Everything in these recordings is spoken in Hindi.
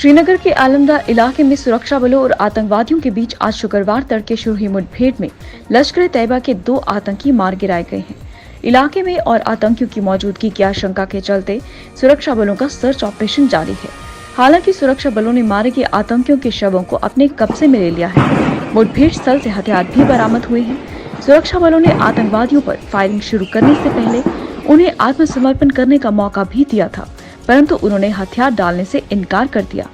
श्रीनगर के आलमदार इलाके में सुरक्षा बलों और आतंकवादियों के बीच आज शुक्रवार तड़के शुरू हुई मुठभेड़ में लश्कर तैयबा के 2 आतंकी मार गिराए गए हैं। इलाके में और आतंकियों की मौजूदगी की आशंका के चलते सुरक्षा बलों का सर्च ऑपरेशन जारी है। हालांकि सुरक्षा बलों ने मारे गए आतंकियों के शवों को अपने कब्जे में ले लिया है। मुठभेड़ स्थल से हथियार भी बरामद हुए हैं। सुरक्षा बलों ने आतंकवादियों पर फायरिंग शुरू करने से पहले उन्हें आत्मसमर्पण करने का मौका भी दिया था, परंतु उन्होंने हथियार डालने से इनकार कर दिया।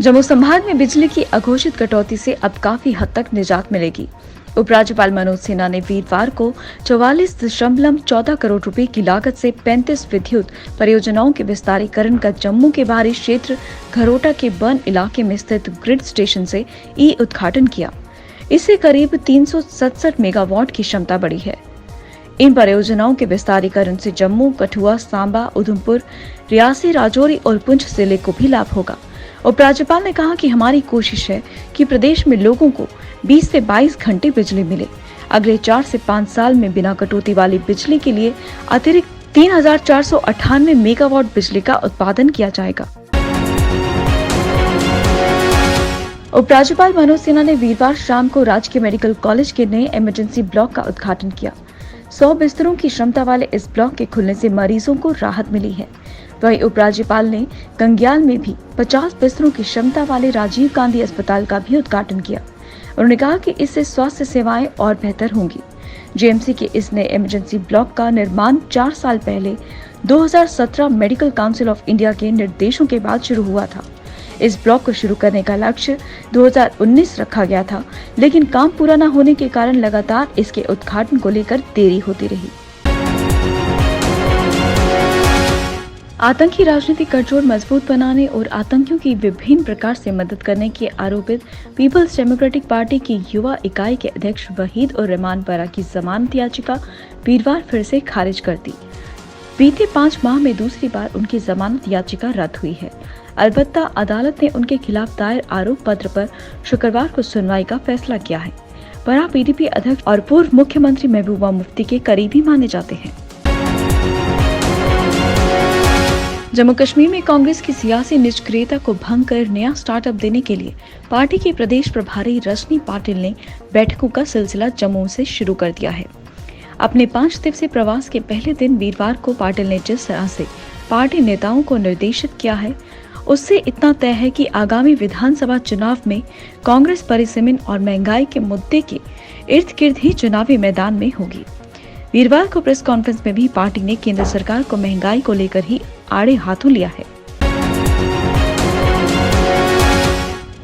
जम्मू संभाग में बिजली की अघोषित कटौती से अब काफी हद तक निजात मिलेगी। उपराज्यपाल मनोज सिन्हा ने वीरवार को 44.14 करोड़ रुपए की लागत से 35 विद्युत परियोजनाओं के विस्तारीकरण का जम्मू के बाहरी क्षेत्र घरोटा के बर्न इलाके में स्थित ग्रिड स्टेशन से उद्घाटन किया। इससे करीब 367 मेगावाट की क्षमता बढ़ी है। इन परियोजनाओं के विस्तारीकरण से जम्मू, कठुआ, सांबा, उधमपुर, रियासी, राजौरी और पुंछ जिले को भी लाभ होगा। उपराज्यपाल ने कहा कि हमारी कोशिश है कि प्रदेश में लोगों को 20 से 22 घंटे बिजली मिले। अगले 4 से 5 साल में बिना कटौती वाली बिजली के लिए अतिरिक्त 3,498 मेगावाट बिजली का उत्पादन किया जाएगा। उपराज्यपाल मनोज सिन्हा ने वीरवार शाम को राजकीय मेडिकल कॉलेज के नए इमरजेंसी ब्लॉक का उद्घाटन किया। 100 बिस्तरों की क्षमता वाले इस ब्लॉक के खुलने से मरीजों को राहत मिली है। वहीं उपराज्यपाल ने कंग्याल में भी 50 बिस्तरों की क्षमता वाले राजीव गांधी अस्पताल का भी उद्घाटन किया। उन्होंने कहा कि इससे स्वास्थ्य सेवाएं और बेहतर होंगी। जेएमसी के इस नए इमरजेंसी ब्लॉक का निर्माण 4 साल पहले 2017 मेडिकल काउंसिल ऑफ इंडिया के निर्देशों के बाद शुरू हुआ था। इस ब्लॉक को शुरू करने का लक्ष्य 2019 रखा गया था, लेकिन काम पूरा न होने के कारण लगातार इसके उद्घाटन को लेकर देरी होती रही। आतंकी राजनीतिक गठजोड़ मजबूत बनाने और आतंकियों की विभिन्न प्रकार से मदद करने के आरोपित पीपल्स डेमोक्रेटिक पार्टी की युवा इकाई के अध्यक्ष वहीद और रहमान बरा की जमानत याचिका वीरवार फिर से खारिज कर दी। बीते 5 माह में दूसरी बार उनकी जमानत याचिका रद्द हुई है। अलबत्ता अदालत ने उनके खिलाफ दायर आरोप पत्र पर शुक्रवार को सुनवाई का फैसला किया है। बरा पीडीपी अध्यक्ष और पूर्व मुख्यमंत्री महबूबा मुफ्ती के करीबी माने जाते हैं। जम्मू कश्मीर में कांग्रेस की सियासी निष्क्रियता को भंग कर नया स्टार्टअप देने के लिए पार्टी के प्रदेश प्रभारी रजनी पाटिल ने बैठकों का सिलसिला जम्मू से शुरू कर दिया है। अपने 5 दिवसीय प्रवास के पहले दिन वीरवार को पाटिल ने जिस तरह से पार्टी नेताओं को निर्देशित किया है, उससे इतना तय है कि आगामी विधानसभा चुनाव में कांग्रेस परिसीमन और महंगाई के मुद्दे के इर्द गिर्द ही चुनावी मैदान में होगी। वीरवार को प्रेस कॉन्फ्रेंस में भी पार्टी ने केंद्र सरकार को महंगाई को लेकर ही आड़े हाथों लिया है।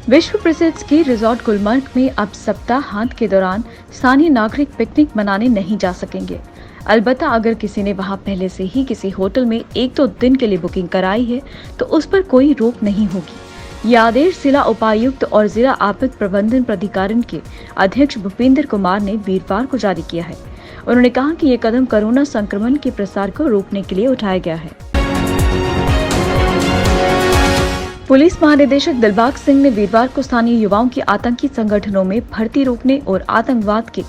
विश्व प्रसिद्ध स्की रिजॉर्ट गुलमर्ग में अब सप्ताहांत के दौरान स्थानीय नागरिक पिकनिक मनाने नहीं जा सकेंगे। अलबत्ता अगर किसी ने वहां पहले से ही किसी होटल में 1-2 दिन के लिए बुकिंग कराई है तो उस पर कोई रोक नहीं होगी। यह आदेश जिला उपायुक्त और जिला आपदा प्रबंधन प्राधिकरण के अध्यक्ष भूपेंद्र कुमार ने वीरवार को जारी किया है। उन्होंने कहा कि यह कदम कोरोना संक्रमण के प्रसार को रोकने के लिए उठाया गया है। पुलिस महानिदेशक दिलबाग सिंह ने वीरवार को स्थानीय युवाओं की आतंकी संगठनों में भर्ती रोकने और आतंकवाद के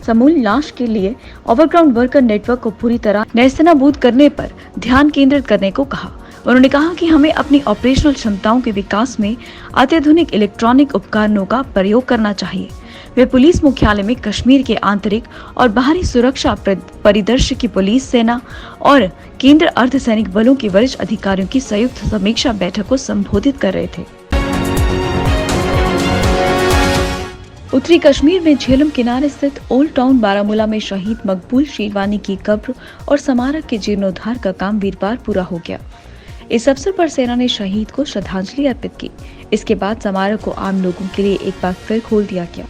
समूल नाश के लिए ओवरग्राउंड वर्कर नेटवर्क को पूरी तरह नेस्तनाबूद करने पर ध्यान केंद्रित करने को कहा। उन्होंने कहा कि हमें अपनी ऑपरेशनल क्षमताओं के विकास में अत्याधुनिक इलेक्ट्रॉनिक उपकरणों का प्रयोग करना चाहिए। वे पुलिस मुख्यालय में कश्मीर के आंतरिक और बाहरी सुरक्षा परिदृश्य की पुलिस सेना और केंद्र अर्धसैनिक बलों के वरिष्ठ अधिकारियों की संयुक्त समीक्षा बैठक को संबोधित कर रहे थे। उत्तरी कश्मीर में झेलम किनारे स्थित ओल्ड टाउन बारामूला में शहीद मकबूल शेरवानी की कब्र और स्मारक के जीर्णोद्धार का काम वीरवार पूरा हो गया। इस अवसर पर सेना ने शहीद को श्रद्धांजलि अर्पित की। इसके बाद स्मारक को आम लोगों के लिए एक बार फिर खोल दिया गया।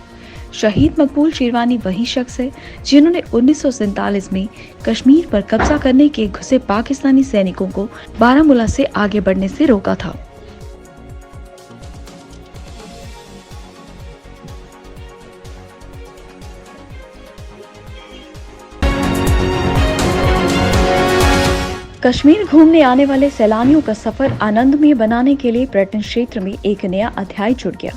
शहीद मकबूल शेरवानी वही शख्स है जिन्होंने 1947 में कश्मीर पर कब्जा करने के घुसे पाकिस्तानी सैनिकों को बारामूला से आगे बढ़ने से रोका था। कश्मीर घूमने आने वाले सैलानियों का सफर आनंदमय बनाने के लिए पर्यटन क्षेत्र में एक नया अध्याय जुड़ गया।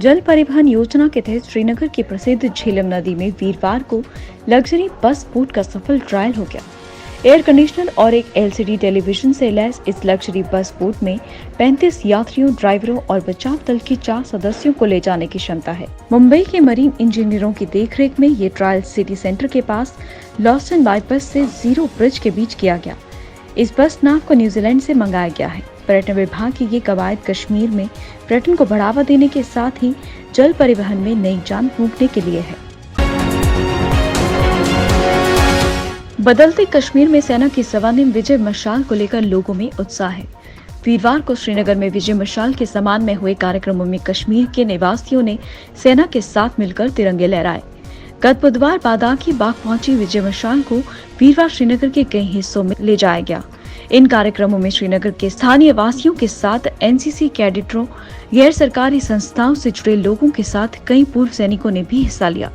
जल परिवहन योजना के तहत श्रीनगर की प्रसिद्ध झेलम नदी में वीरवार को लग्जरी बस बोट का सफल ट्रायल हो गया। एयर कंडीशनर और एक एलसीडी टेलीविजन से लैस इस लग्जरी बस बोट में 35 यात्रियों, ड्राइवरों और बचाव दल के 4 सदस्यों को ले जाने की क्षमता है। मुंबई के मरीन इंजीनियरों की देखरेख में ये ट्रायल सिटी सेंटर के पास लॉस्टन बाईपास से जीरो ब्रिज के बीच किया गया। इस बस नाव को न्यूजीलैंड से मंगाया गया है। पर्यटन विभाग की ये कवायद कश्मीर में पर्यटन को बढ़ावा देने के साथ ही जल परिवहन में नई जान फूंकने के लिए है। बदलते कश्मीर में सेना की स्वर्णिम विजय मशाल को लेकर लोगों में उत्साह है। वीरवार को श्रीनगर में विजय मशाल के सम्मान में हुए कार्यक्रमों में कश्मीर के निवासियों ने सेना के साथ मिलकर तिरंगे लहराए। गत बुधवार बादाकी बाग पहुंची विजय मशाल को वीरवार श्रीनगर के कई हिस्सों में ले जाया गया। इन कार्यक्रमों में श्रीनगर के स्थानीय वासियों के साथ एनसीसी कैडेटों, गैर सरकारी संस्थाओं से जुड़े लोगों के साथ कई पूर्व सैनिकों ने भी हिस्सा लिया।